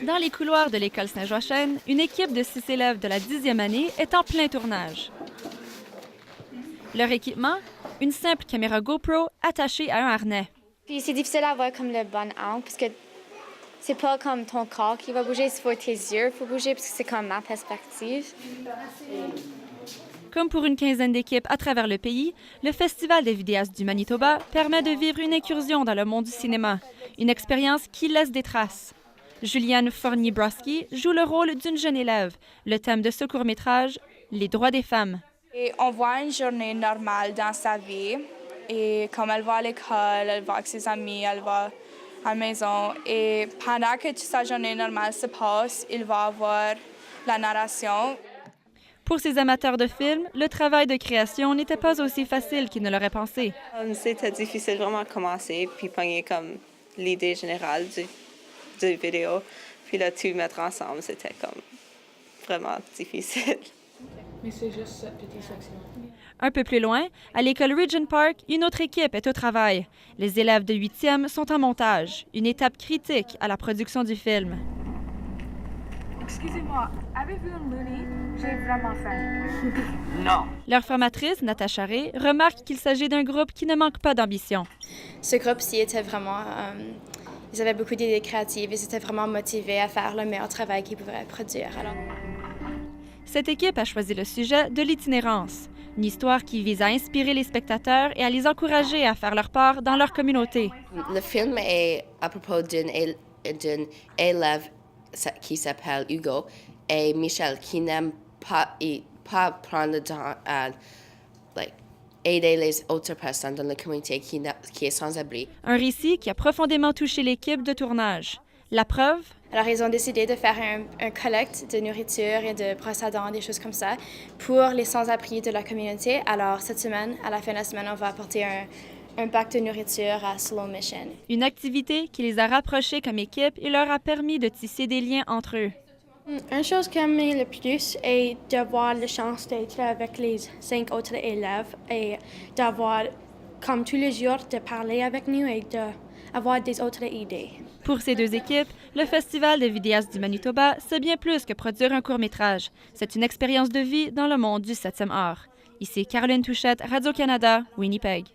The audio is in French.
Dans les couloirs de l'école Saint-Joachim, une équipe de 6 élèves de la 10e année est en plein tournage. Leur équipement, une simple caméra GoPro attachée à un harnais. Puis c'est difficile à avoir comme le bon angle parce que c'est pas comme ton corps qui va bouger, c'est tes yeux qu'il faut bouger parce que c'est comme ma perspective. Comme pour une quinzaine d'équipes à travers le pays, le Festival des vidéastes du Manitoba permet de vivre une incursion dans le monde du cinéma, une expérience qui laisse des traces. Juliane Fournier-Broski joue le rôle d'une jeune élève. Le thème de ce court-métrage, les droits des femmes. Et on voit une journée normale dans sa vie. Et comme elle va à l'école, elle va avec ses amis, elle va à la maison. Et pendant que toute sa journée normale se passe, il va avoir la narration. Pour ces amateurs de films, le travail de création n'était pas aussi facile qu'ils ne l'auraient pensé. C'était difficile vraiment à commencer, puis pogner comme l'idée générale du vidéo. Puis là, tout mettre ensemble, c'était comme vraiment difficile. Mais c'est juste cette petite section. Un peu plus loin, à l'école Regent Park, une autre équipe est au travail. Les élèves de 8e sont en montage, une étape critique à la production du film. Excusez-moi, avez-vous une Looney? J'ai vraiment faim. Non. Leur formatrice, Natacha Ray, remarque qu'il s'agit d'un groupe qui ne manque pas d'ambition. Ce groupe-ci était vraiment... ils avaient beaucoup d'idées créatives et ils étaient vraiment motivés à faire le meilleur travail qu'ils pouvaient produire. Alors... Cette équipe a choisi le sujet de l'itinérance, une histoire qui vise à inspirer les spectateurs et à les encourager à faire leur part dans leur communauté. Le film est à propos d'un élève qui s'appelle Hugo et Michel qui n'aime pas prendre le temps à aider les autres personnes dans la communauté qui est sans abri. Un récit qui a profondément touché l'équipe de tournage. La preuve? Alors, ils ont décidé de faire un collecte de nourriture et de brosses à dents, des choses comme ça, pour les sans-abri de la communauté. Alors, cette semaine, à la fin de la semaine, on va apporter un bac de nourriture à Slow Mission. Une activité qui les a rapprochés comme équipe et leur a permis de tisser des liens entre eux. Une chose que j'aime le plus est d'avoir la chance d'être avec les 5 autres élèves et d'avoir, comme tous les jours, de parler avec nous et d'avoir des autres idées. Pour ces deux équipes, le Festival des vidéastes du Manitoba, c'est bien plus que produire un court-métrage. C'est une expérience de vie dans le monde du 7e art. Ici Caroline Touchette, Radio-Canada, Winnipeg.